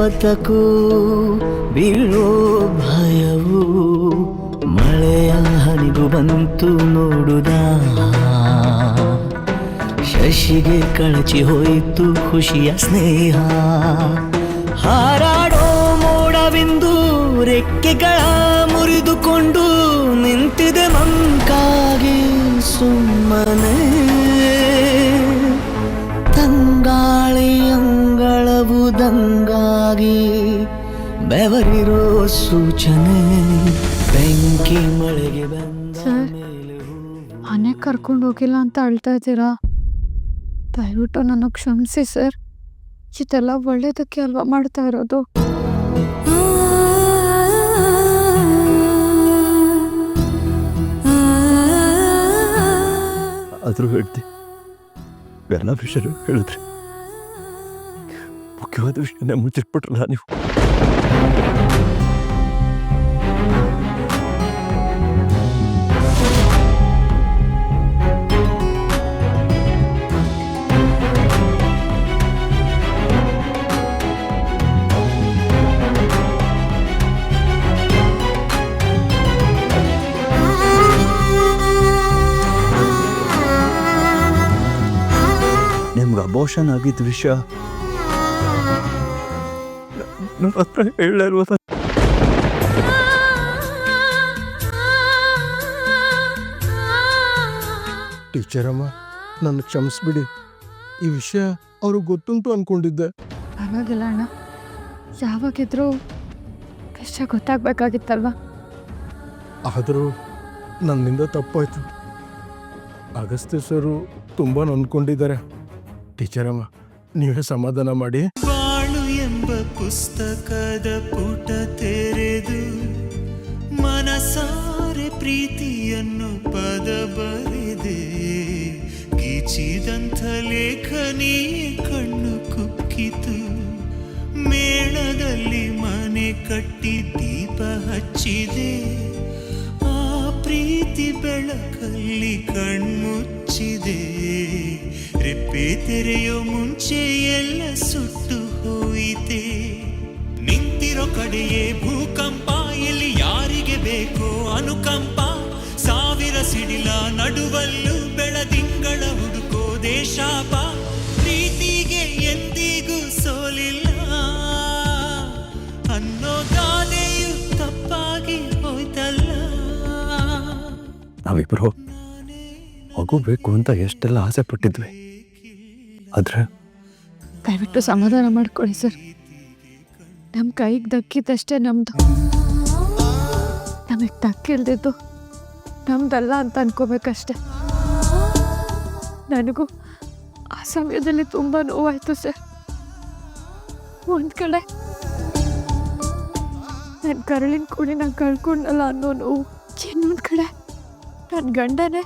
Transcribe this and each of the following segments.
ಪರ್ವತಕ್ಕೂ ಬೀಳೋ ಭಯವು ಮಳೆಯ ಹನಿಗೂ ಬಂತು ನೋಡುದ ಶಶಿಗೆ ಕಳಚಿ ಹೋಯಿತು ಖುಷಿಯ ಸ್ನೇಹ ಹಾರಾಡೋ ಮೋಡವಿಂದು ರೆಕ್ಕೆಗಳ ಮುರಿದುಕೊಂಡು ನಿಂತಿದೆ ಮಂಕಾಗಿ ಸುಮ್ಮನೆ ತಂಗಾಳಿ ಅಂಗಳವುದಂಗಾಗಿ ಬೆವರಿರೋ ಸೂಚನೆ ಬೆಂಕಿ ಮಳೆಗೆ ಬಂದ ಮೇಲೆ ಮನೆ ಕರ್ಕೊಂಡು ಹೋಗಿಲ್ಲ ಅಂತ ಅಳ್ತಾ ಇದ್ದೀರಾ? ದಯವಿಟ್ಟು ನನ್ನ ಕ್ಷಮಿಸಿ ಸರ್. ಇದೆಲ್ಲ ಒಳ್ಳೇದಕ್ಕೆ ಅಲ್ವಾ ಮಾಡ್ತಾ ಇರೋದು? ಆದರೂ ಹೇಳ್ತಿ ಎಲ್ಲ ವಿಷಯ ಹೇಳಿದ್ರಿ, ಮುಖ್ಯವಾದ ವಿಷಯನೇ ಮುಚ್ಚಿಟ್ಬಿಟ್ರಲ್ಲ ನೀವು. ನಿಮ್ಗೆ ಅಬೋಷನ್ ಆಗಿದ್ದ ವಿಷಯ ನನ್ನ ಹತ್ರ ಹೇಳಲ್ವ? ಟೀಚರಮ್ಮ, ನನ್ನ ಕ್ಷಮಿಸ್ಬಿಡಿ. ಈ ವಿಷಯ ಅವ್ರಿಗೆ ಗೊತ್ತುಂಟು ಅನ್ಕೊಂಡಿದ್ದೆ. ಪರವಾಗಿಲ್ಲ ಅಣ್ಣ, ಯಾವಾಗಿದ್ರೂ ವಿಷಯ ಗೊತ್ತಾಗ್ಬೇಕಾಗಿತ್ತಲ್ವಾ? ಆದರೂ ನನ್ನಿಂದ ತಪ್ಪಾಯ್ತು. ಅಗಸ್ತ್ಯ ಸರು ತುಂಬ ನೊಂದ್ಕೊಂಡಿದ್ದಾರೆ. ಟೀಚರಮ್ಮ, ನೀವೇ ಸಮಾಧಾನ ಮಾಡಿ. ಬಾಳು ಎಂಬ ಪುಸ್ತಕದ ಪುಟ ತೆರೆದು ಮನಸಾರೆ ಪ್ರೀತಿಯನ್ನು ಪದ ಬರೆದೆ ಗೀಚಿದಂಥ ಲೇಖನಿ ಕಣ್ಣು ಕುಕ್ಕಿತು ಮೇಳದಲ್ಲಿ ಮನೆ ಕಟ್ಟಿ ದೀಪ ಹಚ್ಚಿದೆ ಆ ಪ್ರೀತಿ ಬೆಳಕಲ್ಲಿ ಕಣ್ಮುಚ್ಚಿದೆ ರೆಪ್ಪೆ ತೆರೆಯೋ ಮುಂಚೆ ಎಲ್ಲ ಸುಟ್ಟು ಹೋಯಿತೆ ನಿಂತಿರೋ ಕಡೆಯೇ ಭೂಕಂಪ ಎಲ್ಲಿ ಯಾರಿಗೆ ಬೇಕೋ ಅನುಕಂಪ ಸಾವಿರ ಸಿಡಿಲ ನಡುವಲ್ಲೂ ಬೆಳದಿಂಗಳ ಹುಡುಕೋ ದೇಶಾಪ ಪ್ರೀತಿಗೆ ಎಂದಿಗೂ ಸೋಲಿಲ್ಲ ಅನ್ನೋ ಗಾದೆಯು ತಪ್ಪಾಗಿ ಹೋಯ್ತಲ್ಲ. ನಾವಿಬ್ರು ಮಗು ಬೇಕು ಅಂತ ಎಷ್ಟೆಲ್ಲ ಆಸೆ ಪಟ್ಟಿದ್ವಿ, ಆದ್ರೆ ದಯವಿಟ್ಟು ಸಮಾಧಾನ ಮಾಡ್ಕೊಳ್ಳಿ ಸರ್. ನಮ್ಮ ಕೈಗೆ ದಕ್ಕಿದ್ದಷ್ಟೇ ನಮ್ದು. ನಮಗೆ ದಕ್ಕಿಲ್ದಿದ್ದು ನಮ್ದಲ್ಲ ಅಂತ ಅನ್ಕೋಬೇಕಷ್ಟೆ. ನನಗೂ ಆ ಸಮಯದಲ್ಲಿ ತುಂಬ ನೋವಾಯಿತು ಸರ್. ಒಂದು ಕಡೆ ನನ್ನ ಕರಳಿನ ಕೂಡಿ ನಾನು ಕಳ್ಕೊಂಡಲ್ಲ ಅನ್ನೋ ನೋವು, ಇನ್ನೊಂದು ಕಡೆ ನನ್ನ ಗಂಡನೇ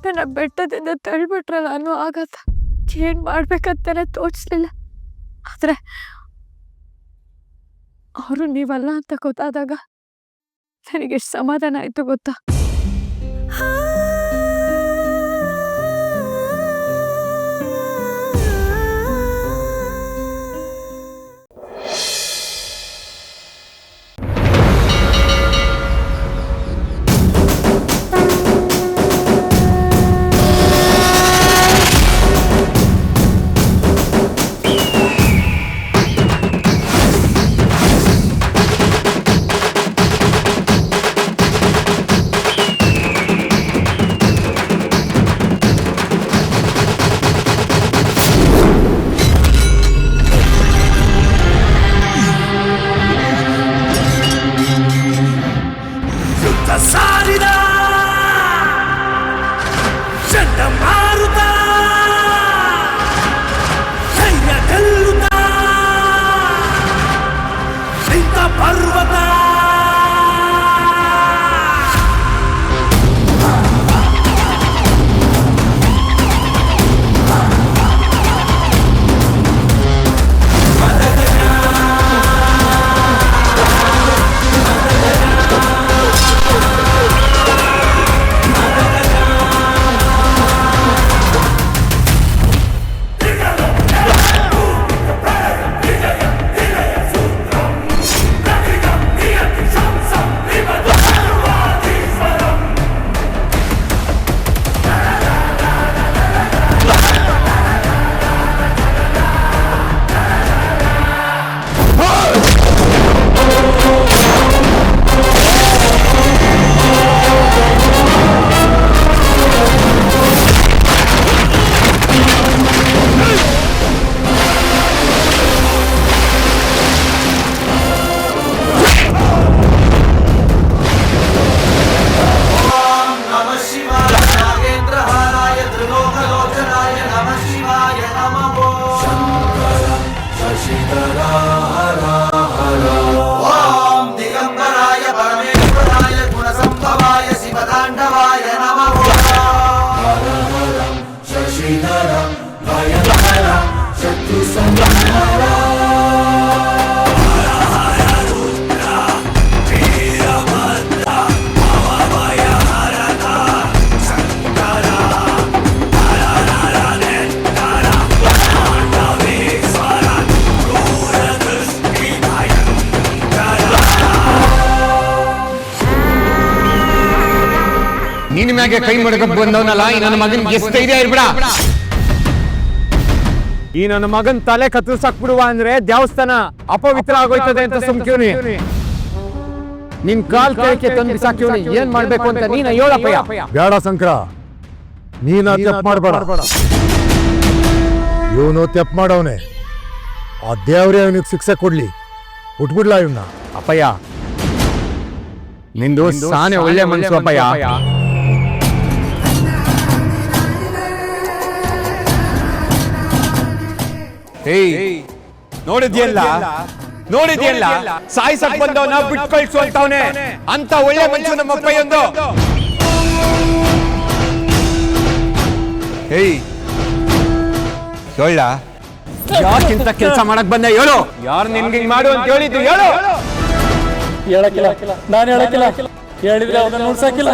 ನನ್ನ ಬೆಟ್ಟದಿಂದ ತಳ್ಬಿಟ್ರಲ್ಲ ಅನ್ನೋ ಆಘಾತ. ಏನು ಮಾಡ್ಬೇಕಂತಾನೆ ತೋಚಿಸ್ಲಿಲ್ಲ. ಆದರೆ ಅವರು ನೀವಲ್ಲ ಅಂತ ಗೊತ್ತಾದಾಗ ನನಗೆ ಎಷ್ಟು ಸಮಾಧಾನ ಆಯಿತು ಗೊತ್ತಾ? ನಿನ್ನ ಮ್ಯಾಗೆ ಕೈ ಮಡಗಕ್ಕೆ ಬಂದವನಲ್ಲ ಈ ನನ್ನ ಮಗನಿಗೆ ಎಷ್ಟು ಧೈರ್ಯ ಇರ್ಬೇಡ. ಈ ನನ್ನ ಮಗನ್ ತಲೆ ಕತ್ತರಿಸಾಕ್ ಬಿಡುವ ಅಂದ್ರೆ ದೇವಸ್ಥಾನ ಅಪವಿತ್ರ ಆಗೋಯ್ತದೆ ಅಂತ ಸುಮ್ಕಿವ್ನಿ. ನಿನ್ ಕಾಲ್ ಕೆಳಕ್ಕೆ ತಂದು ಬಿಸಾಕಿವ್ನಿ. ಏನ್ ಮಾಡ್ಬೇಕು ಅಂತ ನೀನ ಹೇಳಪ್ಪಯ್ಯ. ಬೇಡ ಶಂಕರ, ನೀನ ತೆಪ್ ಮಾಡಬೇಡ. ಇವನು ತೆಪ್ ಮಾಡವನೆ. ಆ ದೇವ್ರೇ ಅವನಿಗೆ ಶಿಕ್ಷೆ ಕೊಡ್ಲಿ. ಉಟ್ಬಿಡ್ಲಾ ಇವನ್ನ. ಅಪ್ಪಯ್ಯ ನಿಂದು ಸಾನೆ ಒಳ್ಳೆ ಮನ್ಸು ಅಪ್ಪಯ್ಯ. ನೋಡಿದ್ಯಲ್ಲ ಸಾಯಿಸಕ್ ಬಂದವನ ಬಿಟ್ಟು ಕಳ್ಸು ಅಂತವನೆ. ಅಂತ ಒಳ್ಳೆ ಮನುಷ್ಯ ನಮ್ಮ ಅಪ್ಪಯ್ಯಂದು. ಹೇಳ ಯಾಕಿಂತ ಕೆಲಸ ಮಾಡಕ್ ಬಂದೆ ಹೇಳು. ಯಾರು ನಿನ್ಗೆ ಹಿಂಗ್ ಮಾಡು ಅಂತ ಹೇಳಿದ್ದು ಹೇಳು. ಹೇಳಕ್ಕಿಲ್ಲ, ನಾನು ಹೇಳಕ್ಕಿಲ್ಲ. ಹೇಳಿದ್ರೆ ಅವನ್ನ ನೋಡ್ಸಕ್ಕಿಲ್ಲ.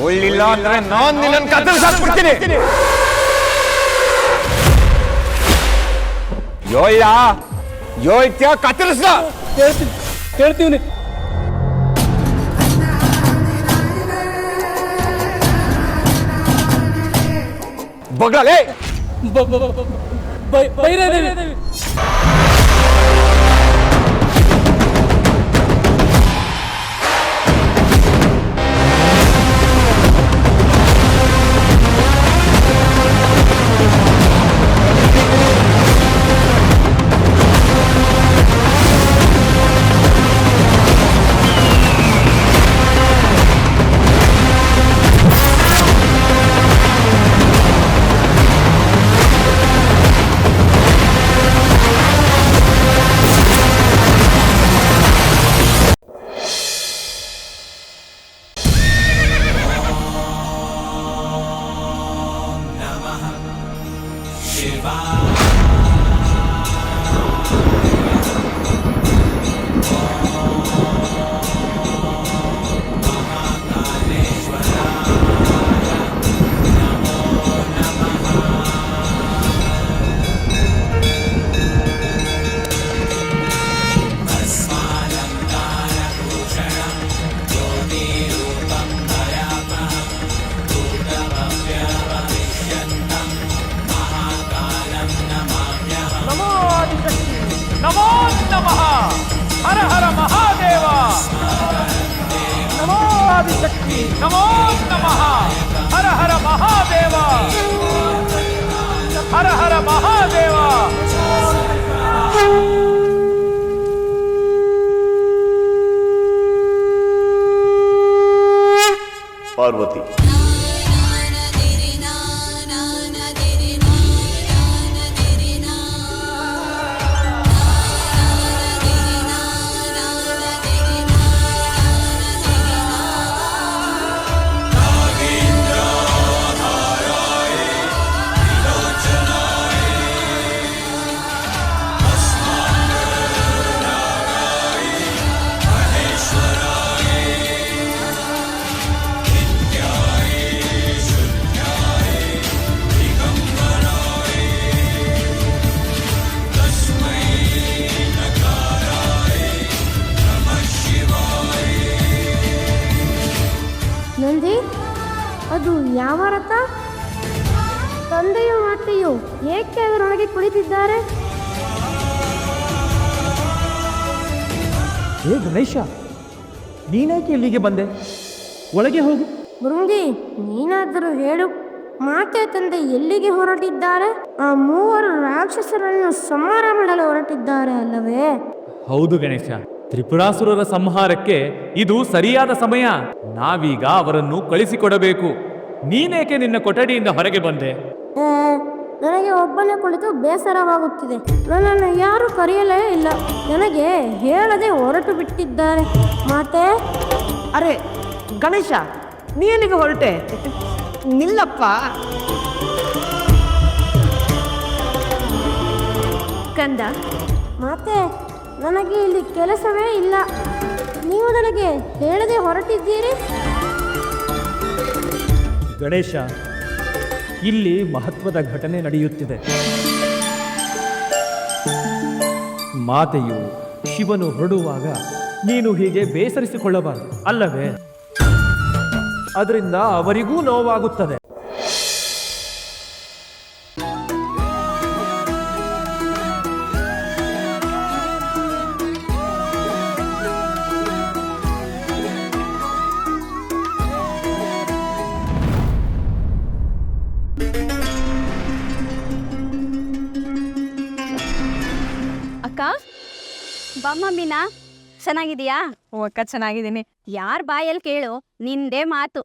ಹೇಳಿಲ್ಲ ಅಂದ್ರೆ ನಾನ್ ನಿನ್ನ ಕತ್ತರಿಸಾಕ್ಬಿಡ್ತೀನಿ. ಹೇಳ್ತ್ಯಾ ಕತ್ತರಿಸ್ಲ. ಹೇಳ್ತೀವಿ. ಬಗ್ಲೇ ಬೈರೇದೇವಿ. ನಮೋ ನಮಃ. ಹರ ಹರ ಮಹಾದೇವ. ನಮೋ ಆದಿಶಕ್ತಿ. ನಮೋ ನಮಃ. ಹರ ಹರ ಮಹಾದೇವ. ಹರ ಹರ ಮಹಾದೇವ. ಪಾರ್ವತಿ, ನಂದಿ, ಅದು ಯಾವ ರಥ? ತಂದೆಯು ಮಾತೆಯು ಏಕೆ ಅದರೊಳಗೆ ಕುಳಿತಿದ್ದಾರೆ? ಏ ಗಣೇಶ, ನೀನೇಕೆ ಇಲ್ಲಿಗೆ ಬಂದೆ? ಒಳಗೆ ಹೋಗು. ಭೃಂಗಿ, ನೀನಾದರೂ ಹೇಳು, ಮಾತೆ ತಂದೆ ಎಲ್ಲಿಗೆ ಹೊರಟಿದ್ದಾರೆ? ಆ ಮೂವರು ರಾಕ್ಷಸರನ್ನು ಸಂಹಾರ ಮಾಡಲು ಹೊರಟಿದ್ದಾರೆ ಅಲ್ಲವೇ? ಹೌದು ಗಣೇಶ, ತ್ರಿಪುರಾಸುರರ ಸಂಹಾರಕ್ಕೆ ಇದು ಸರಿಯಾದ ಸಮಯ. ನಾವೀಗ ಅವರನ್ನು ಕಳಿಸಿಕೊಡಬೇಕು. ನೀನೇಕೆ ನಿನ್ನ ಕೊಠಡಿಯಿಂದ ಹೊರಗೆ ಬಂದೆ? ನನಗೆ ಒಬ್ಬನೇ ಕುಳಿತು ಬೇಸರವಾಗುತ್ತಿದೆ. ನನ್ನನ್ನು ಯಾರು ಕರೆಯಲೇ ಇಲ್ಲ. ನನಗೆ ಹೇಳದೆ ಹೊರಟು ಬಿಟ್ಟಿದ್ದಾರೆ. ಮಾತೆ, ಅರೆ ಗಣೇಶ, ನೀನಿಗೆ ಹೊರಟೆ? ನಿಲ್ಲಪ್ಪ. ಕಂದ. ಮಾತೆ, ನನಗೆ ಇಲ್ಲಿ ಕೆಲಸವೇ ಇಲ್ಲ. ನೀವು ನನಗೆ ಹೇಳದೆ ಹೊರಟಿದ್ದೀರಿ. ಗಣೇಶ, ಇಲ್ಲಿ ಮಹತ್ವದ ಘಟನೆ ನಡೆಯುತ್ತಿದೆ. ಮಾತೆಯು ಶಿವನು ಹೊರಡುವಾಗ ನೀನು ಹೀಗೆ ಬೇಸರಿಸಿಕೊಳ್ಳಬಾರದು ಅಲ್ಲವೇ? ಅದರಿಂದ ಅವರಿಗೂ ನೋವಾಗುತ್ತದೆ. ಅಕ್ಕ ಬಮ್ಮ ಮೀನಾ ಚೆನ್ನಾಗಿದೀಯಾ? ಅಕ್ಕ ಚೆನ್ನಾಗಿದ್ದೀನಿ. ಯಾರ ಬಾಯಲ್ಲಿ ಕೇಳು ನಿಂದೇ ಮಾತು.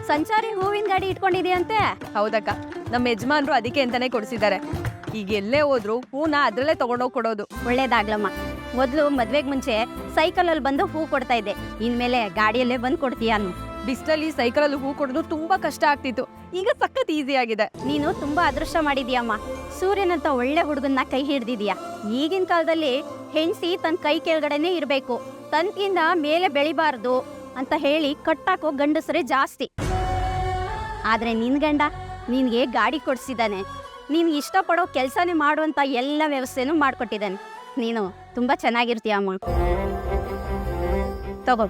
ಸಂಚಾರಿ ಹೂವಿನ ಗಾಡಿ ಇಟ್ಕೊಂಡಿದೀಯಂತೆ? ಹೌದಕ್ಕ, ನಮ್ಮ ಯಜಮಾನ್ರು ಅದಕ್ಕೆ ಅಂತಾನೆ ಕೊಡಿಸಿದ್ದಾರೆ. ಈಗ ಎಲ್ಲೇ ಹೋದ್ರು ಹೂನ ಅದ್ರಲ್ಲೇ ತಗೊಂಡೋಗಿ ಕೊಡೋದು. ಒಳ್ಳೇದಾಗ್ಲಮ್ಮ. ಮೊದಲು ಮದ್ವೆಗೆ ಮುಂಚೆ ಸೈಕಲಲ್ಲಿ ಬಂದು ಹೂ ಕೊಡ್ತಾ ಇದ್ದೆ, ಇನ್ಮೇಲೆ ಗಾಡಿಯಲ್ಲೇ ಬಂದು ಕೊಡ್ತೀಯ ಅನ್ನು. ಬಿಸಿಲಲ್ಲಿ ಸೈಕಲಲ್ಲಿ ಹೂ ಕೊಡೋದು ತುಂಬಾ ಕಷ್ಟ ಆಗ್ತಿತ್ತು, ಈಗ ಸಖತ್ ಈಸಿ ಆಗಿದೆ. ನೀನು ತುಂಬಾ ಅದೃಷ್ಟ ಮಾಡಿದೀಯಮ್ಮ. ಸೂರ್ಯನಂತ ಒಳ್ಳೆ ಹುಡುಗನ್ನ ಕೈ ಹಿಡ್ದಿದೀಯ. ಈಗಿನ ಕಾಲದಲ್ಲಿ ಹೆಂಡತಿ ತನ್ನ ಕೈ ಕೆಳಗಡೆನೆ ಇರಬೇಕು, ತನ್ಕಿಂದ ಮೇಲೆ ಬೆಳಿಬಾರ್ದು ಅಂತ ಹೇಳಿ ಕಟ್ಟಾಕೋ ಗಂಡಸರೇ ಜಾಸ್ತಿ. ಆದ್ರೆ ನಿನ್ ಗಂಡ ನಿನ್ಗೆ ಗಾಡಿ ಕೊಡ್ಸಿದ್ದಾನೆ, ನೀನ್ ಇಷ್ಟಪಡೋ ಕೆಲಸನೇ ಮಾಡುವಂತ ಎಲ್ಲ ವ್ಯವಸ್ಥೆನೂ ಮಾಡ್ಕೊಟ್ಟಿದ್ದಾನೆ. ನೀನು ತುಂಬಾ ಚೆನ್ನಾಗಿರ್ತೀಯ ಅಮ್ಮ. ತಗೋ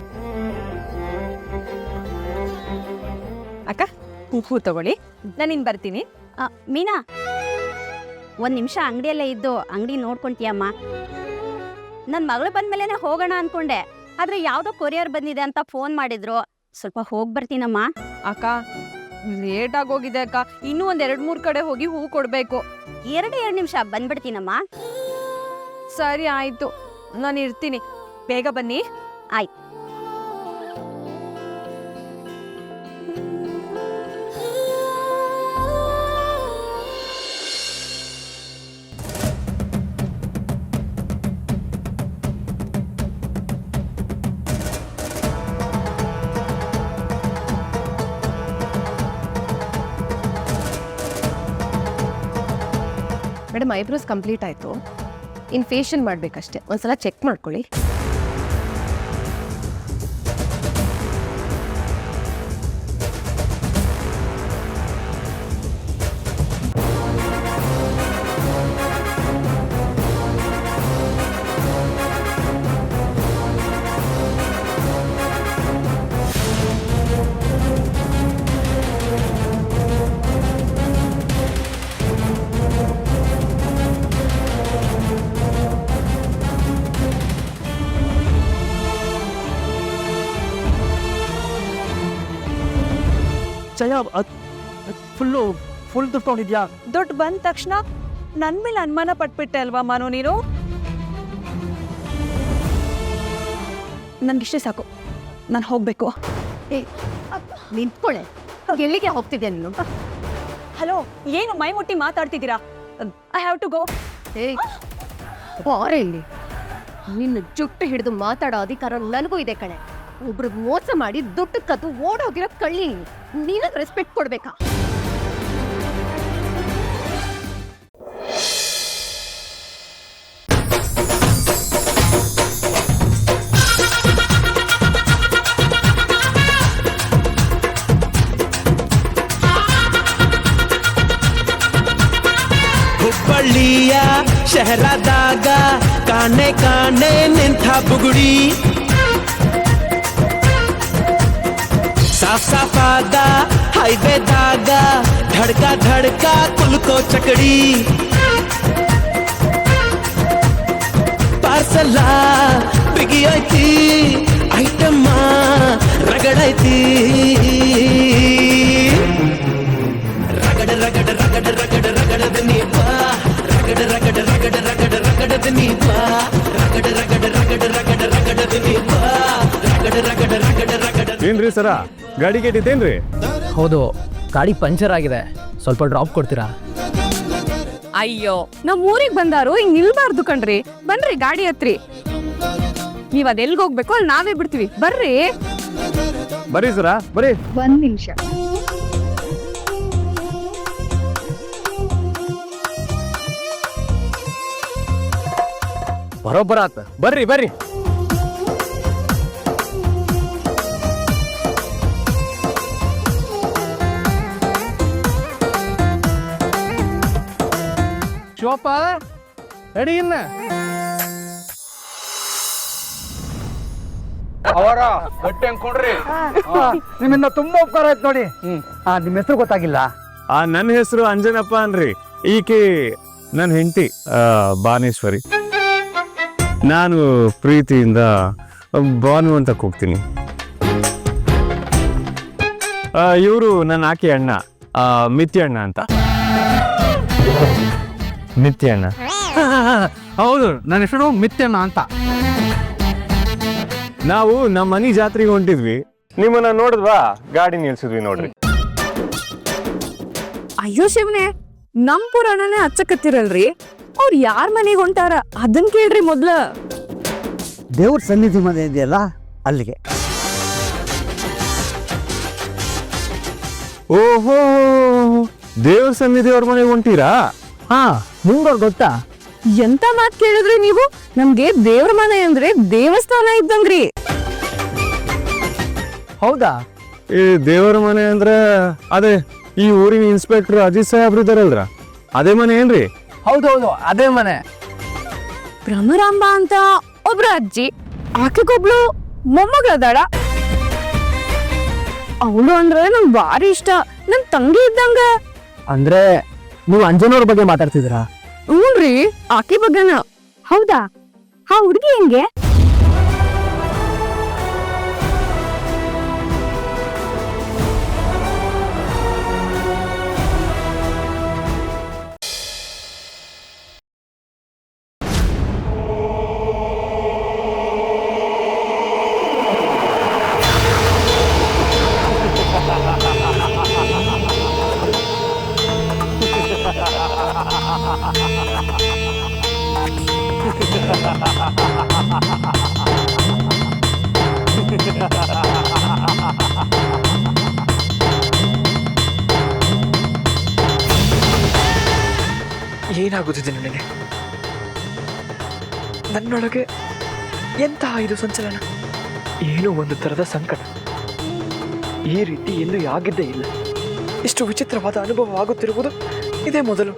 ಅಕ್ಕ, ಹೂ ತಗೊಳ್ಳಿ, ನಾನು ಇನ್ ಬರ್ತೀನಿ. ಮೀನಾ, ಒಂದ್ ನಿಮಿಷ ಅಂಗಡಿಯಲ್ಲೇ ಇದ್ದು ಅಂಗಡಿ ನೋಡ್ಕೊಂತೀಯಮ್ಮ. ನನ್ನ ಮಗಳು ಬಂದ್ಮೇಲೆ ಹೋಗೋಣ ಅನ್ಕೊಂಡೆ, ಆದ್ರೆ ಯಾವ್ದೋ ಕೊರಿಯರ್ ಬಂದಿದೆ ಅಂತ ಫೋನ್ ಮಾಡಿದ್ರು. ಸ್ವಲ್ಪ ಹೋಗಿ ಬರ್ತೀನಮ್ಮ. ಅಕ್ಕ, ಲೇಟ್ ಆಗೋಗಿದೆ ಅಕ್ಕ, ಇನ್ನೂ ಒಂದ್ 2-3 ಕಡೆ ಹೋಗಿ ಹೂ ಕೊಡ್ಬೇಕು. 2 ನಿಮಿಷ ಬಂದ್ಬಿಡ್ತೀನಮ್ಮ. ಸರಿ ಆಯ್ತು, ನಾನು ಇರ್ತೀನಿ, ಬೇಗ ಬನ್ನಿ. ಆಯ್ತು. ಮೇಡಮ್, ಐಬ್ರೋಸ್ ಕಂಪ್ಲೀಟ್ ಆಯಿತು, ಇನ್ನು ಫೇಶಿಯಲ್ ಮಾಡಬೇಕಷ್ಟೆ. ಒಂದ್ಸಲ ಚೆಕ್ ಮಾಡ್ಕೊಳ್ಳಿ. ಜಯ, ಫುಲ್ ದುಡ್ಡು ತೊಗೊಂಡಿದ್ಯಾ? ದುಡ್ಡು ಬಂದ ತಕ್ಷಣ ನನ್ ಮೇಲೆ ಅನುಮಾನ ಪಟ್ಬಿಟ್ಟೆ ಅಲ್ವಾ ಮಾನು ನೀನು? ನನ್ಗಿಷ್ಟೇ ಸಾಕು, ನಾನು ಹೋಗ್ಬೇಕು. ನಿಂತ್ಕೊಳ್ಳೆ, ಎಲ್ಲಿಗೆ ಹೋಗ್ತಿದ್ಯಾ ನೀನು? ಹಲೋ, ಏನು ಮೈ ಮುಟ್ಟಿ ಮಾತಾಡ್ತಿದ್ದೀರಾ? I have to go. ಬಾರೆ ಇಲ್ಲಿ, ನಿನ್ನ ಜುಟ್ಟು ಹಿಡಿದು ಮಾತಾಡೋ ಅಧಿಕಾರ ನನಗೂ ಇದೆ ಕಣೆ. ಒಬ್ರಿಗೆ ಮೋಸ ಮಾಡಿ ದುಡ್ಡು ಕದ್ದು ಓಡೋಗಿರೋ ಕಳ್ಳಿ ನೀನು ರೆಸ್ಪೆಕ್ಟ್ ಕೊಡ್ಬೇಕಾ? ಹುಬ್ಬಳ್ಳಿಯ ಶಹರದಾಗ ಕಾಣೆ ಕಾಣೆ ನಿಂತ ಬುಗುಡಿ, ಸಾಫ್ ಸಾಫಾದ ಹೈವೇದಾಗ ಧಡ್ಕ ಧಡ್ಕ ಕುಲ್ಕೋ ಚಕಡಿ, ಪಾರ್ಸಲ ಬಿಗಿ ಐತಿ ಐಟಮ್ಮ ರಗಡೈತಿ, ರಗಡ ರಗಡ ರಗಡ ರಗಡ ರಗಡದ ನೀವಾ, ರಗಡ ರಗಡ ರಗಡ ರಗಡ ರಗಡದ ನೀವಾ, ರಗಡ ರಗಡ ರಗಡ ರಗಡ ರಗಡದ ನೀವಾ, ರಗಡ ರಗಡ ರಗಡ ರಗಡ. ಏನ್ರಿ ಸರ, ಗಾಡಿ ಕೆಟ್ಟಿದ್ದೇನ್ರಿ? ಹೌದು, ಗಾಡಿ ಪಂಚರ್ ಆಗಿದೆ, ಸ್ವಲ್ಪ ಡ್ರಾಪ್ ಕೊಡ್ತೀರಾ? ಅಯ್ಯೋ, ನಮ್ ಊರಿಗೆ ಬಂದಾರು ಹಿಂಗ್ ನಿಲ್ಬಾರ್ದು ಕಣ್ರಿ. ಬನ್ರಿ ಗಾಡಿ ಹತ್ರಿ, ನೀವ್ ಅದೆಲ್ಗ ಹೋಗ್ಬೇಕು ಅಲ್ಲಿ ನಾವೇ ಬಿಡ್ತೀವಿ, ಬರ್ರಿ. ಬರ್ರಿ ಸರ, ಬರ್ರಿ. 1 ನಿಮಿಷ. ಬರೋಬ್ಬರ ಆತ, ಬರ್ರಿ ಬರ್ರಿ. ಶಿವಪ್ಪ ರೆಡಿ ಇಲ್ಲ? ಅವರ ಗಟ್ಟಿ ಅನ್ಕೊಂಡ್ರಿ ನಿಮ್ಮಿಂದ ತುಂಬಾ ಉಪಕಾರ ಆಯ್ತು ನೋಡಿ. ನಿಮ್ಮ ಹೆಸರು ಗೊತ್ತಾಗಿಲ್ಲ? ನನ್ನ ಹೆಸರು ಅಂಜನಪ್ಪ ಅನ್ರಿ. ಈಕೆ ನನ್ನ ಹೆಂಡತಿ ಬಾನೇಶ್ವರಿ. ನಾನು ಪ್ರೀತಿಯಿಂದ ಬಾನು ಅಂತ ಕೂಗ್ತೀನಿ. ಇವರು ನನ್ನ ಆಕೆ ಅಣ್ಣ, ಮಿತ್ತಿ ಅಣ್ಣ ಅಂತ. ಮಿತ್ತಿ ಅಣ್ಣ? ಹೌದು, ನನ್ನ ಹೆಸರು ಮಿತ್ಯಣ್ಣ ಅಂತ. ನಾವು ನಮ್ಮ ಮನೆ ಜಾತ್ರೆಗೆ ಹೊಂಟಿದ್ವಿ, ನಿಮ್ಮನ್ನ ನೋಡಿದ್ವಾ, ಗಾಡಿ ನಿಲ್ಸಿದ್ವಿ ನೋಡ್ರಿ. ಅಯ್ಯೋ ಶಿವನೇ, ನಮ್ ಪುರಾಣನೇ ಹಚ್ಚಕತ್ತಿರಲ್ರಿ, ಅವ್ರು ಯಾರ ಮನೆಗೆ ಹೊಂಟಾರ ಅದನ್ ಕೇಳ್ರಿ ಮೊದ್ಲ. ದೇವ್ರ ಸನ್ನಿಧಿ ಮನೆ ಇದೆಯಲ್ಲ ಅಲ್ಲಿಗೆ. ಓಹೋ, ದೇವ್ರ ಸನ್ನಿಧಿ ಅವ್ರ ಮನೆಗೆ ಹೊಂಟೀರಾ? ಹಾ, ನಿಮ್ಗವ್ರು ಗೊತ್ತಾ? ಎಂತ ಮಾತ್ ಕೇಳಿದ್ರಿ ನೀವು? ನಮ್ಗೆ ದೇವ್ರ ಮನೆ ಅಂದ್ರೆ ದೇವಸ್ಥಾನ ಇದ್ದಂಗ್ರಿ. ಹೌದಾ? ಈ ದೇವರ ಮನೆ ಅಂದ್ರೆ ಅದೇ ಈ ಊರಿನ ಇನ್ಸ್ಪೆಕ್ಟರ್ ಅಜಿತ್ ಸಾಹೇಬ್ರು ಇದಾರಲ್ರ, ಅದೇ ಮನೆ ಏನ್ರಿ? ಹೌದೌದು, ಅದೇ ಮನೆ. ಭ್ರಮರಾಂಬ ಅಂತ ಒಬ್ರ ಅಜ್ಜಿ, ಆಕೆಗೊಬ್ಳು ಮೊಮ್ಮಗಳದಾಳ. ಅವಳು ಅಂದ್ರೆ ನಂಗೆ ಭಾರಿ ಇಷ್ಟ, ನನ್ ತಂಗಿ ಇದ್ದಂಗ. ಅಂದ್ರೆ ನೀವು ಅಂಜನವ್ರ ಬಗ್ಗೆ ಮಾತಾಡ್ತಿದ್ದೀರಾ? ಹ್ಞೂನ್ರಿ, ಆಕೆ ಬಗ್ಗೆನ. ಹೌದಾ? ಆ ಹುಡುಗಿ ಹೆಂಗೆ? ಏನಾಗುತ್ತಿದೆ ನನಗೆ? ನನ್ನೊಳಗೆ ಎಂತಹ ಇದು ಸಂಚಲನ, ಏನೋ ಒಂದು ಥರದ ಸಂಕಟ. ಈ ರೀತಿ ಎಲ್ಲೂ ಆಗಿದ್ದೇ ಇಲ್ಲ. ಇಷ್ಟು ವಿಚಿತ್ರವಾದ ಅನುಭವವಾಗುತ್ತಿರುವುದು ಇದೇ ಮೊದಲು.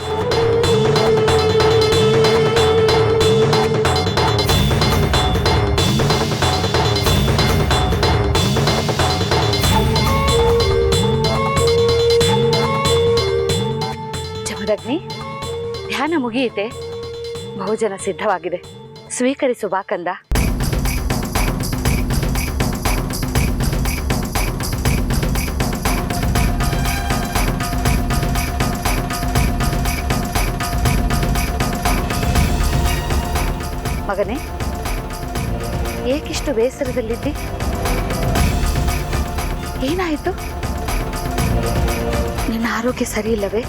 ಜಮದಗ್ನಿ, ಧ್ಯಾನ ಮುಗಿಯಿತೆ, ಭೋಜನ ಸಿದ್ಧವಾಗಿದೆ, ಸ್ವೀಕರಿಸು ಬಾ ಕಂದ. ಮಗನೇ, ಏಕಿಷ್ಟು ಬೇಸರದಲ್ಲಿದ್ದಿ? ಏನಾಯಿತು? ನಿನ್ನ ಆರೋಗ್ಯ ಸರಿ ಇಲ್ಲವೇ?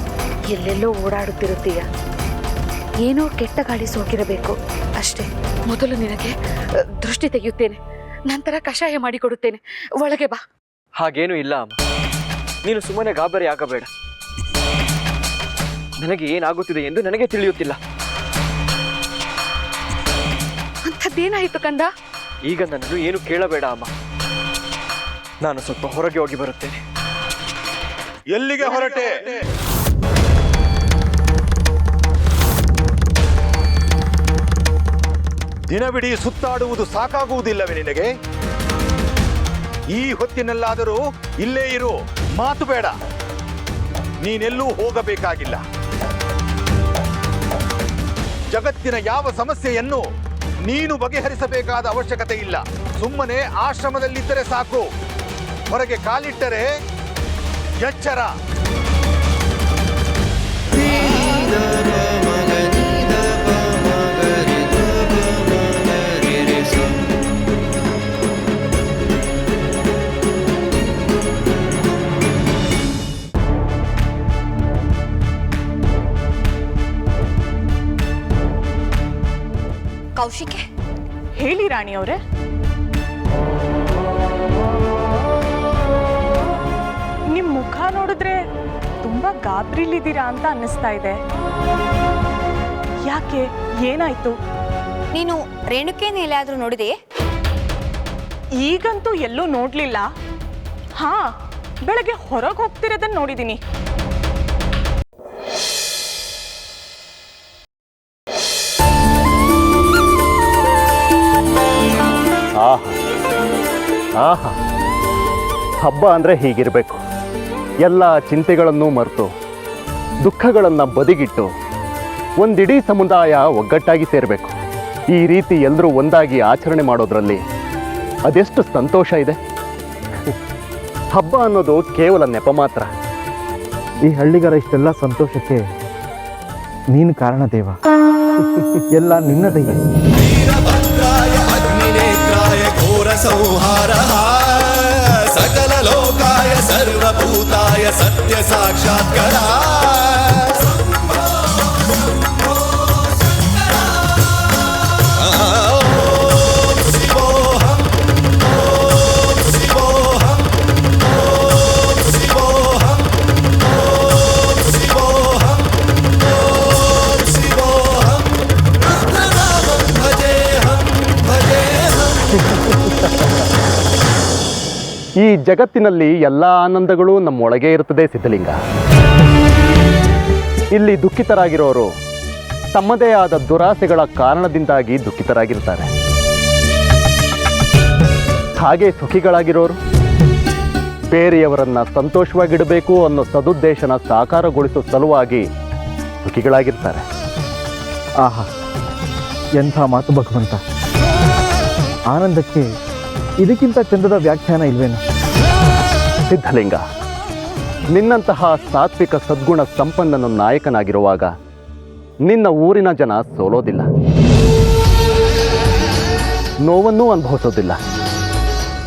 ಎಲ್ಲೆಲ್ಲೋ ಓಡಾಡುತ್ತಿರುತ್ತೀಯ. ಏನೋ ಕೆಟ್ಟ ಗಾಳಿ ಸೋಕಿರಬೇಕು ಅಷ್ಟೇ. ಮೊದಲು ನಿನಗೆ ದೃಷ್ಟಿ ತೆಗೆಯುತ್ತೇನೆ, ನಂತರ ಕಷಾಯ ಮಾಡಿಕೊಡುತ್ತೇನೆ. ಒಳಗೆ ಬಾ. ಹಾಗೇನೂ ಇಲ್ಲ ಅಮ್ಮ, ನೀನು ಸುಮ್ಮನೆ ಗಾಬರಿ ಆಗಬೇಡ. ನನಗೆ ಏನಾಗುತ್ತಿದೆ ಎಂದು ನನಗೆ ತಿಳಿಯುತ್ತಿಲ್ಲ. ಅಂಥದ್ದೇನಾಯಿತು ಕಂದ? ಈಗ ನನ್ನನ್ನು ಏನು ಕೇಳಬೇಡ ಅಮ್ಮ, ನಾನು ಸ್ವಲ್ಪ ಹೊರಗೆ ಹೋಗಿ ಬರುತ್ತೇನೆ. ಎಲ್ಲಿಗೆ ಹೊರಟೆ? ದಿನವಿಡೀ ಸುತ್ತಾಡುವುದು ಸಾಕಾಗುವುದಿಲ್ಲವೇ ನಿನಗೆ? ಈ ಹೊತ್ತಿನಲ್ಲಾದರೂ ಇಲ್ಲೇ ಇರು, ಮಾತು ಬೇಡ. ನೀನೆಲ್ಲೂ ಹೋಗಬೇಕಾಗಿಲ್ಲ. ಜಗತ್ತಿನ ಯಾವ ಸಮಸ್ಯೆಯನ್ನು ನೀನು ಬಗೆಹರಿಸಬೇಕಾದ ಅವಶ್ಯಕತೆ ಇಲ್ಲ. ಸುಮ್ಮನೆ ಆಶ್ರಮದಲ್ಲಿದ್ದರೆ ಸಾಕು. ಹೊರಗೆ ಕಾಲಿಟ್ಟರೆ ಎಚ್ಚರ. ಕೌಶಿಕೆ, ಹೇಳಿ ರಾಣಿಯವರೇ. ನಿಮ್ ಮುಖ ನೋಡಿದ್ರೆ ತುಂಬಾ ಗಾಬರಿಲಿದ್ದೀರಾ ಅಂತ ಅನ್ನಿಸ್ತಾ ಇದೆ. ಯಾಕೆ, ಏನಾಯ್ತು? ನೀನು ರೇಣುಕೇನ ಎಲ್ಲಾದ್ರೂ ನೋಡಿದೆಯೇ? ಈಗಂತೂ ಎಲ್ಲೂ ನೋಡ್ಲಿಲ್ಲ. ಹಾ, ಬೆಳಗ್ಗೆ ಹೊರಗೆ ಹೋಗ್ತಿರೋದನ್ನ ನೋಡಿದೀನಿ. ಆಹಾ, ಆಹಾ, ಹಬ್ಬ ಅಂದರೆ ಹೀಗಿರಬೇಕು. ಎಲ್ಲ ಚಿಂತೆಗಳನ್ನು ಮರೆತು ದುಃಖಗಳನ್ನು ಬದಿಗಿಟ್ಟು ಒಂದಿಡೀ ಸಮುದಾಯ ಒಗ್ಗಟ್ಟಾಗಿ ಸೇರಬೇಕು. ಈ ರೀತಿ ಎಲ್ಲರೂ ಒಂದಾಗಿ ಆಚರಣೆ ಮಾಡೋದ್ರಲ್ಲಿ ಅದೆಷ್ಟು ಸಂತೋಷ ಇದೆ. ಹಬ್ಬ ಅನ್ನೋದು ಕೇವಲ ನೆಪ ಮಾತ್ರ. ಈ ಹಳ್ಳಿಗರ ಇಷ್ಟೆಲ್ಲ ಸಂತೋಷಕ್ಕೆ ನೀನು ಕಾರಣ ದೇವ. ಎಲ್ಲ ನಿನ್ನ ದಯೆ. अग्निनेत्राय घोरसंहारः सकललोकाय सर्वभूताय सत्यसाक्षात्कारः ಈ ಜಗತ್ತಿನಲ್ಲಿ ಎಲ್ಲ ಆನಂದಗಳು ನಮ್ಮೊಳಗೆ ಇರುತ್ತದೆ ಸಿದ್ಧಲಿಂಗ. ಇಲ್ಲಿ ದುಃಖಿತರಾಗಿರೋರು ತಮ್ಮದೇ ಆದ ದುರಾಸೆಗಳ ಕಾರಣದಿಂದಾಗಿ ದುಃಖಿತರಾಗಿರ್ತಾರೆ. ಹಾಗೆ ಸುಖಿಗಳಾಗಿರೋರು ಬೇರೆಯವರನ್ನ ಸಂತೋಷವಾಗಿಡಬೇಕು ಅನ್ನೋ ಸದುದ್ದೇಶನ ಸಾಕಾರಗೊಳಿಸೋ ಸಲುವಾಗಿ ಸುಖಿಗಳಾಗಿರ್ತಾರೆ. ಆಹಾ, ಎಂಥ ಮಾತು ಭಗವಂತ. ಆನಂದಕ್ಕೆ ಇದಕ್ಕಿಂತ ಚಂದದ ವ್ಯಾಖ್ಯಾನ ಇಲ್ವೇನು? ಸಿದ್ಧಲಿಂಗ, ನಿನ್ನಂತಹ ಸಾತ್ವಿಕ ಸದ್ಗುಣ ಸಂಪನ್ನನ ನಾಯಕನಾಗಿರುವಾಗ ನಿನ್ನ ಊರಿನ ಜನ ಸೋಲೋದಿಲ್ಲ, ನೋವನ್ನೂ ಅನುಭವಿಸೋದಿಲ್ಲ,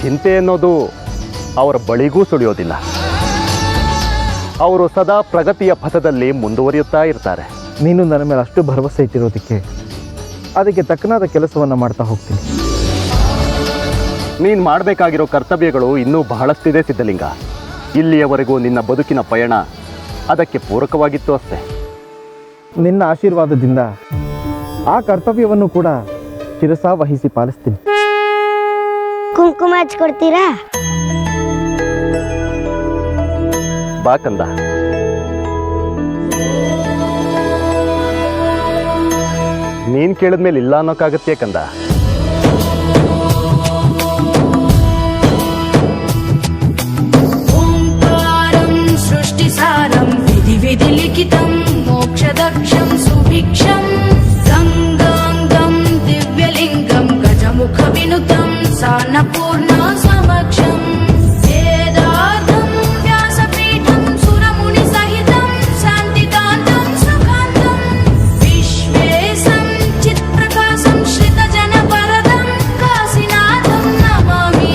ಚಿಂತೆ ಅನ್ನೋದು ಅವರ ಬಳಿಗೂ ಸುಳಿಯೋದಿಲ್ಲ. ಅವರು ಸದಾ ಪ್ರಗತಿಯ ಪಥದಲ್ಲಿ ಮುಂದುವರಿಯುತ್ತಾ ಇರ್ತಾರೆ. ನೀನು ನನ್ನ ಮೇಲೆ ಅಷ್ಟು ಭರವಸೆ ಇಟ್ಟಿರೋದಕ್ಕೆ ಅದಕ್ಕೆ ತಕ್ಕನಾದ ಕೆಲಸವನ್ನು ಮಾಡ್ತಾ ಹೋಗ್ತೀನಿ. ನೀನು ಮಾಡಬೇಕಾಗಿರೋ ಕರ್ತವ್ಯಗಳು ಇನ್ನೂ ಬಹಳಷ್ಟಿದೆ ಸಿದ್ಧಲಿಂಗ. ಇಲ್ಲಿಯವರೆಗೂ ನಿನ್ನ ಬದುಕಿನ ಪಯಣ ಅದಕ್ಕೆ ಪೂರಕವಾಗಿತ್ತು ಅಷ್ಟೇ. ನಿನ್ನ ಆಶೀರ್ವಾದದಿಂದ ಆ ಕರ್ತವ್ಯವನ್ನು ಕೂಡ ಶಿರಸಾವಹಿಸಿ ಪಾಲಿಸ್ತೀನಿ. ಕುಂಕುಮ ಹಚ್ಕೊಡ್ತೀರಾ? ಬಾ ಕಂದ. ನೀನ್ ಕೇಳಿದ್ಮೇಲೆ ಇಲ್ಲ ಅನ್ನೋಕ್ಕಾಗತ್ತೆ ಕಂದ. सृष्टिसारं विधि विधि लिखितं मोक्षदक्षं सुभिक्षं गङ्गाङ्गं दिव्यलिङ्गं गजमुखविनुतं सान्नपूर्णा समक्षं वेदार्थं व्यासपीठं सुरमुनिसहितं शान्तिकान्तं सुखान्तं विश्वेशं चित्प्रकाशं श्रितजनवरदं काशीनाथं नमामि.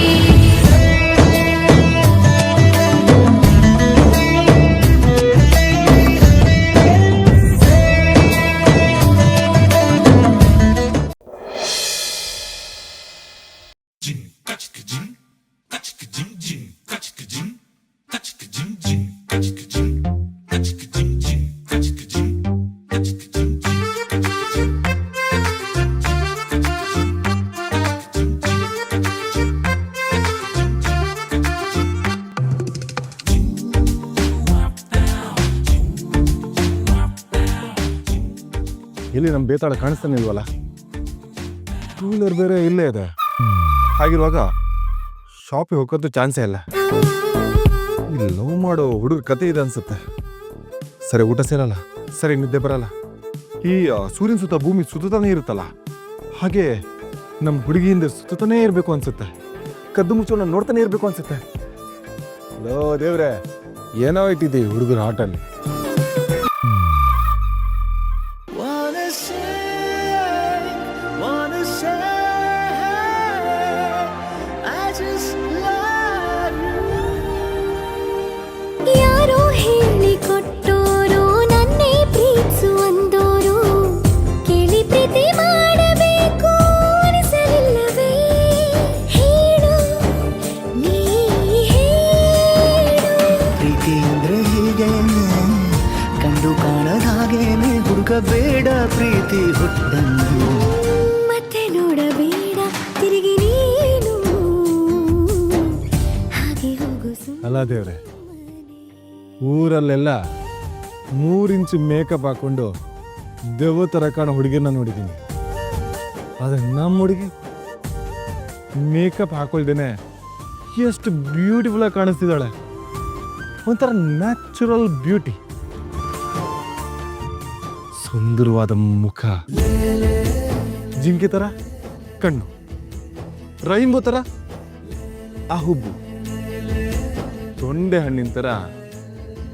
ಇಲ್ಲಿ ನಮ್ಮ ಬೇತಾಳ ಕಾಣಿಸ್ತಾನೆ ಇಲ್ವಲ್ಲ? ಟೂ ವೀಲರ್ ಬೇರೆ ಇಲ್ಲೇ ಇದೆ. ಹಾಗಿರುವಾಗ ಶಾಪಿಗೆ ಹೋಗೋದು ಚಾನ್ಸೇ ಇಲ್ಲ. ಇಲ್ಲಿ ಲವ್ ಮಾಡೋ ಹುಡುಗ ಕತೆ ಇದೆ ಅನ್ಸುತ್ತೆ. ಸರಿ, ಊಟ ಸೇರಲ್ಲ, ಸರಿ ನಿದ್ದೆ ಬರಲ್ಲ. ಈ ಸೂರ್ಯನ ಸುತ್ತ ಭೂಮಿ ಸುತ್ತಾನೇ ಇರುತ್ತಲ್ಲ, ಹಾಗೆ ನಮ್ಮ ಹುಡುಗಿಯಿಂದ ಸುತ್ತಾನೇ ಇರಬೇಕು ಅನ್ಸುತ್ತೆ. ಕದ್ದು ಮುಚ್ಚೋಣ ನೋಡ್ತಾನೆ ಇರಬೇಕು ಅನ್ಸುತ್ತೆ. ಲೋ ದೇವ್ರೆ, ಏನೋ ಇಟ್ಟಿದ್ದೀವಿ ಹುಡುಗರ ಆಟಲ್ಲಿ. ಯಾರೋ ಹೇಳಿ ಕೊಟ್ಟೋರು ನನ್ನೇ ಪ್ರೀತಿಸುವಂದೋರು ಕೇಳಿ ಪ್ರೀತಿ ಮಾಡಬೇಕು ಅನಿಸಲಿಲ್ಲವೇ? ಹೇಳು ನೀ ಹೇಳು. ಪ್ರೀತಿ ಅಂದ್ರೆ ಹೀಗೇನೆ, ಕಂಡು ಕಾಣದ ಹಾಗೇನೆ, ಹುಡುಕಬೇಡ ಪ್ರೀತಿ ಹುಟ್ಟನ್ನು, ಮತ್ತೆ ನೋಡಬೇಡ ತಿರುಗಿ ನೀನು ಹಾಗೆ ಹೋಗು. ಅಲ್ಲ ದೇವ್ರೆ, ಊರಲ್ಲೆಲ್ಲ 3 ಇಂಚು ಮೇಕಪ್ ಹಾಕೊಂಡು ದೆವ್ವ ಥರ ಕಾಣೋ ಹುಡುಗಿನ ನೋಡಿದ್ದೀನಿ. ಆದರೆ ನಮ್ಮ ಹುಡುಗಿ ಮೇಕಪ್ ಹಾಕೊಳ್ದೇನೆ ಎಷ್ಟು ಬ್ಯೂಟಿಫುಲ್ ಆಗಿ ಕಾಣಿಸ್ತಿದ್ದಾಳೆ. ಒಂಥರ ನ್ಯಾಚುರಲ್ ಬ್ಯೂಟಿ. ಸುಂದರವಾದ ಮುಖ, ಜಿಂಕೆ ಥರ ಕಣ್ಣು, ರೈನ್ಬೋ ಥರ ಆ ಹುಬ್ಬು, ತೊಂಡೆ ಹಣ್ಣಿನ ಥರ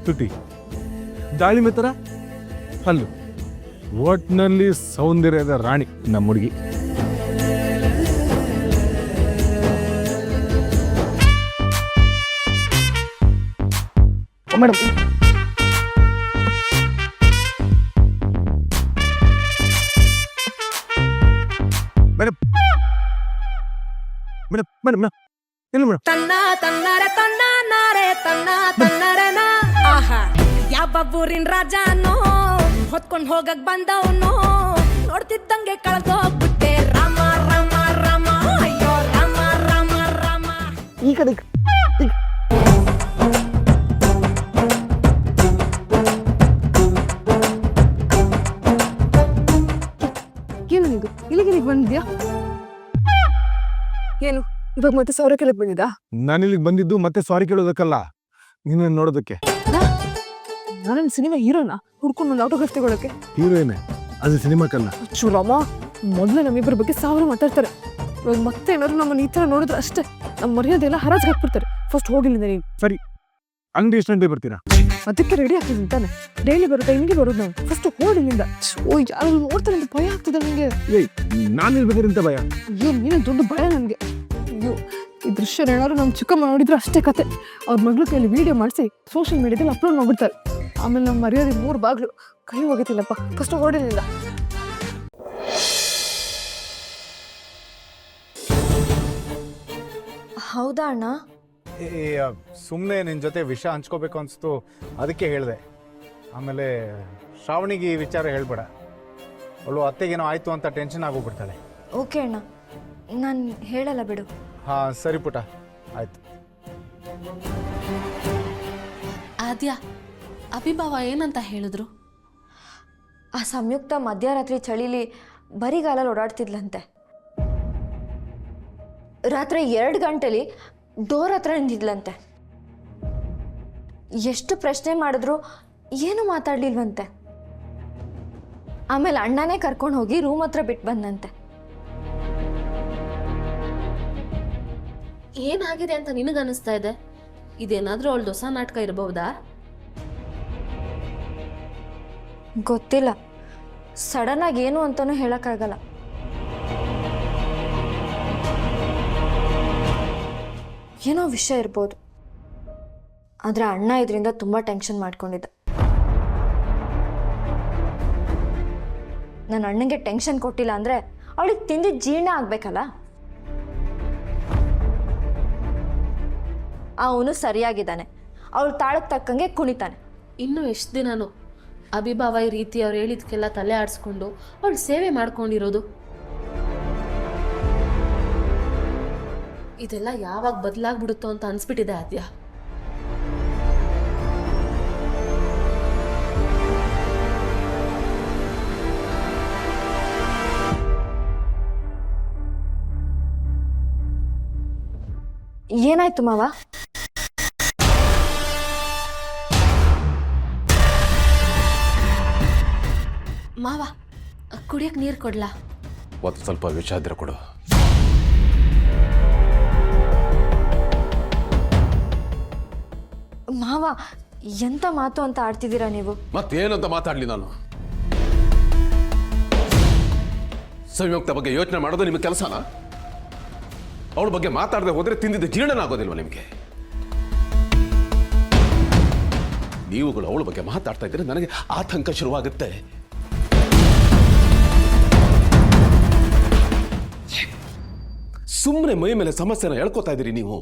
ತುಟಿ, ದಾಳಿಂಬೆ ಥರ ಹಲ್ಲು. ಒಟ್ನಲ್ಲಿ ಸೌಂದರ್ಯದ ರಾಣಿ ನಮ್ಮ ಹುಡುಗಿ. ಮೇಡಮ್ ಮೇಡಮ್ ಮೇಡಮ್ ಮೇಡಮ್ ಇಲ್ಲ ಮೇಡಮ್. ತನ್ನ ತನ್ನರೆ ತನ್ನ ನಾರೆ ತನ್ನ ತನ್ನರನ ಆಹಾ ಯಾವ ಊರಿನ ರಾಜನೋ ಹೊತ್ಕೊಂಡ್ ಹೋಗಕ್ ಬಂದವನು ನೋಡ್ತಿದ್ದಂಗೆ ಕಳ್ದೋಗ್ಬಿಟ್ಟೆ. ರಾಮ ರಾಮ ರಾಮ ಅಯ್ಯೋ ರಾಮ ರಾಮ ರಾಮ. ಈ ಕಡೆ ಏನು ನೀವು ಇಲ್ಲಿಗೆ ಬಂದಿದ್ಯಾ? ಏನು ಇವಾಗ ಮತ್ತೆ ಸಾವಿರ ಕೆಳಗೆ ಬಂದಿದ್ದಾ? ನಾನಿಲ್ಲಿಗೆ ಬಂದಿದ್ದು ಮತ್ತೆ ಸಾರಿ ಕೇಳೋದಕ್ಕಲ್ಲ, ನಿನ್ನ ನೋಡೋದಕ್ಕೆ. ನಾನೇನು ಸಿನಿಮಾ ಹೀರೋನ ಹುಡ್ಕೊಂಡು ಒಂದು ಆಟೋಗ್ರಾಫ್ ತಗೊಳಕ್ಕೆ? ಹೀರೋಯಿನೇ, ಅದು ಸಿನಿಮಾಕ್ಕಲ್ಲ. ಚುರಮ್ಮ, ಮೊದಲೇ ನಮ್ಮಿಬ್ಬರ ಬಗ್ಗೆ ಸಾವಿರ ಮಾತಾಡ್ತಾರೆ. ಇವಾಗ ಮತ್ತೆ ಏನಾದ್ರು ನಮ್ಮನ್ನ ಈ ಥರ ನೋಡಿದ್ರೆ ಅಷ್ಟೇ ನಮ್ಮ ಮರ್ಯಾದೆ ಎಲ್ಲ ಹರಾಜ್ ಹಾಕ್ಬಿಡ್ತಾರೆ. ಫಸ್ಟ್ ಹೋಗಿಲ್ಲಿಂದ ನೀವು. ಸರಿ, ಅಂಗಡಿ ಎಷ್ಟು ಗಂಟೆ ಬರ್ತೀರಾ? ಅದಕ್ಕೆ ರೆಡಿ ಆಗ್ತಿದ್ದೀನಿ ತಾನೆ. ಡೈಲಿ ಬರೋ ಟೈಮಿಗೆ ಬರೋದು ನಾವು. ಫಸ್ಟ್ ಹೋಗಿಲ್ಲಿಂದ. ಓ, ಯಾರು ನೋಡ್ತಾರೆ ಅಂತ ಭಯ ಆಗ್ತಿದೆ ನನಗೆ. ಏಯ್, ನಾನು ಇರ್ಬೇಕಾದ್ರಿಂದ ಭಯ? ಅಯ್ಯೋ, ನೀನೇ ದೊಡ್ಡ ಭಯ ನನಗೆ. ಅಯ್ಯೋ, ಈ ದೃಶ್ಯ ಏನಾದ್ರು ನಮ್ಮ ಚಿಕ್ಕಮ್ಮ ನೋಡಿದ್ರೆ ಅಷ್ಟೇ ಕತೆ. ಅವ್ರ ಮಗಳ ಕೈಯಲ್ಲಿ ವಿಡಿಯೋ ಮಾಡಿಸಿ ಸೋಷಿಯಲ್ ಮೀಡಿಯಾದಲ್ಲಿ ಅಪ್ಲೋಡ್ ಮಾಡ್ಬಿಡ್ತಾರೆ. ಆಮೇಲೆ ನಮ್ಮ ಮರ್ಯಾದೆ 3 ಬಾಗ್ಲು ಕೈ ಹೋಗತ್ತಿಲ್ಲಪ್ಪ. ಫಸ್ಟ್ ಹೊಡಿಲಿಲ್ಲ. ಹೌದಾ ಅಣ್ಣ? ಸುಮ್ಮನೆ ನಿನ್ನ ಜೊತೆ ವಿಷಯ ಹಂಚ್ಕೋಬೇಕು ಅನಿಸ್ತು, ಅದಕ್ಕೆ ಹೇಳಿದೆ. ಆಮೇಲೆ ಶ್ರಾವಣಿಗೆ ಈ ವಿಚಾರ ಹೇಳ್ಬೇಡ, ಅವಳು ಅತ್ತೆಗೇನೋ ಆಯಿತು ಅಂತ ಟೆನ್ಷನ್ ಆಗೋಗ್ಬಿಡ್ತಾಳೆ. ಓಕೆ ಅಣ್ಣ, ನಾನು ಹೇಳಲ್ಲ ಬಿಡು. ಹಾಂ ಸರಿ ಪುಟ, ಆಯಿತು. ಆದ್ಯ, ಅಭಿಭಾವ ಏನಂತ ಹೇಳಿದ್ರು? ಆ ಸಂಯುಕ್ತ ಮಧ್ಯರಾತ್ರಿ ಚಳಿಲಿ ಬರಿಗಾಲಲ್ಲಿ ಓಡಾಡ್ತಿದ್ಲಂತೆ. ರಾತ್ರಿ 2 ಗಂಟೆಲಿ ಡೋರ್ ಹತ್ರ ನಿಂತಿದ್ಲಂತೆ. ಎಷ್ಟು ಪ್ರಶ್ನೆ ಮಾಡಿದ್ರು ಏನು ಮಾತಾಡ್ಲಿಲ್ವಂತೆ. ಆಮೇಲೆ ಅಣ್ಣನೇ ಕರ್ಕೊಂಡು ಹೋಗಿ ರೂಮ್ ಹತ್ರ ಬಿಟ್ಟು ಬಂದಂತೆ. ಏನಾಗಿದೆ ಅಂತ ನಿನಗನ್ನಿಸ್ತಾ ಇದೆ? ಇದೇನಾದ್ರೂ ಅವಳು ಹೊಸ ನಾಟಕ ಇರಬಹುದಾ? ಗೊತ್ತಿಲ್ಲ, ಸಡನ್ ಆಗಿ ಏನು ಅಂತಾನೂ ಹೇಳಕ್ಕಾಗಲ್ಲ. ಏನೋ ವಿಷಯ ಇರ್ಬೋದು, ಆದರೆ ಅಣ್ಣ ಇದರಿಂದ ತುಂಬ ಟೆನ್ಷನ್ ಮಾಡ್ಕೊಂಡಿದ್ದ. ನನ್ನ ಅಣ್ಣಂಗೆ ಟೆನ್ಷನ್ ಕೊಟ್ಟಿಲ್ಲ ಅಂದರೆ ಅವಳಿಗೆ ತಿಂದಿದ್ದು ಜೀರ್ಣ ಆಗಬೇಕಲ್ಲ. ಅವನು ಸರಿಯಾಗಿದ್ದಾನೆ, ಅವಳು ತಾಳಕ್ಕೆ ತಕ್ಕಂಗೆ ಕುಣಿತಾನೆ. ಇನ್ನು ಎಷ್ಟು ದಿನನೂ ಅಭಿಭಾವ ಈ ರೀತಿ ಅವ್ರು ಹೇಳಿದ್ಕೆಲ್ಲ ತಲೆ ಆಡಿಸ್ಕೊಂಡು ಅವಳು ಸೇವೆ ಮಾಡ್ಕೊಂಡಿರೋದು? ಇದೆಲ್ಲ ಯಾವಾಗ ಬದಲಾಗ್ಬಿಡುತ್ತೋ ಅಂತ ಅನ್ಸ್ಬಿಟ್ಟಿದೆ ಆದ್ಯ. ಏನಾಯ್ತು ಮಾವ? ಮಾವ, ಕುಡಿಯಕ್ಕೆ ನೀರು ಕೊಡ್ಲಾ? ಒಂದು ಸ್ವಲ್ಪ ವಿಷ ಇದ್ರೆ ಕೊಡು. ಮಾವ, ಎಂತ ಮಾತು ಅಂತ ಆಡ್ತಿದ್ದೀರಾ ನೀವು? ಮತ್ತೇನಂತ ಮಾತಾಡ್ಲಿ ನಾನು? ಸಂಯುಕ್ತ ಬಗ್ಗೆ ಯೋಚನೆ ಮಾಡೋದು ನಿಮಗೆ ಕೆಲಸನಾ? ಅವಳ ಬಗ್ಗೆ ಮಾತಾಡದೆ ಹೋದ್ರೆ ತಿಂದಿದ್ದ ಜೀರ್ಣನ ಆಗೋದಿಲ್ವ ನಿಮಗೆ? ನೀವುಗಳು ಅವಳ ಬಗ್ಗೆ ಮಾತಾಡ್ತಾ ಇದ್ರೆ ನನಗೆ ಆತಂಕ ಶುರುವಾಗುತ್ತೆ. ಸುಮ್ಮನೆ ಮೈ ಮೇಲೆ ಸಮಸ್ಯೆನ ಹೇಳ್ಕೊತಾ ಇದ್ದೀರಿ ನೀವು.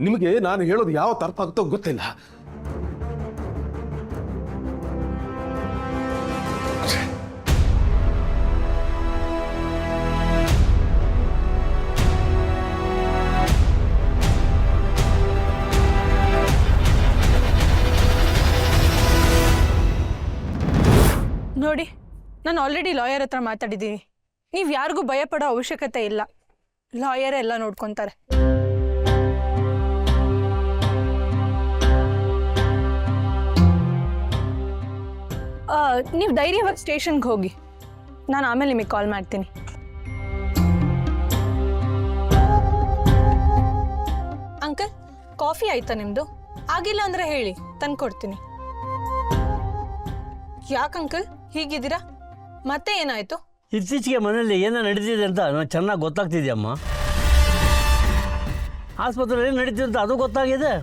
ನಿಮಗೆ ನಾನು ಹೇಳೋದು ಯಾವ ತರ್ಪ ಆಗುತ್ತೋ ಗೊತ್ತಿಲ್ಲ. ನೋಡಿ, ನಾನು ಆಲ್ರೆಡಿ ಲಾಯರ್ ಹತ್ರ ಮಾತಾಡಿದ್ದೀನಿ. ನೀವು ಯಾರಿಗೂ ಭಯಪಡೋ ಅವಶ್ಯಕತೆ ಇಲ್ಲ, ಲಾಯರೇ ಎಲ್ಲ ನೋಡ್ಕೊತಾರೆ. ನೀವು ಧೈರ್ಯವಾಗಿ ಸ್ಟೇಷನ್ಗೆ ಹೋಗಿ, ನಾನು ಆಮೇಲೆ ನಿಮಗೆ ಕಾಲ್ ಮಾಡ್ತೀನಿ. ಅಂಕಲ್, ಕಾಫಿ ಆಯ್ತಾ ನಿಮ್ಮದು? ಆಗಿಲ್ಲ ಅಂದರೆ ಹೇಳಿ, ತಂದು ಕೊಡ್ತೀನಿ. ಯಾಕೆ ಅಂಕಲ್ ಹೀಗಿದ್ದೀರಾ? ಮತ್ತೆ ಏನಾಯಿತು? ಇತ್ತೀಚೆಗೆ ಮನೆಯಲ್ಲಿ ಏನೋ ನಡೀತಿದೆ ಅಂತ ನನಗೆ ಚೆನ್ನಾಗಿ ಗೊತ್ತಾಗ್ತಿದೆಯಮ್ಮ. ಆಸ್ಪತ್ರೆಯಲ್ಲಿ ನಡೀತಿದೆ ಅಂತ ಅದು ಗೊತ್ತಾಗಿದೆ.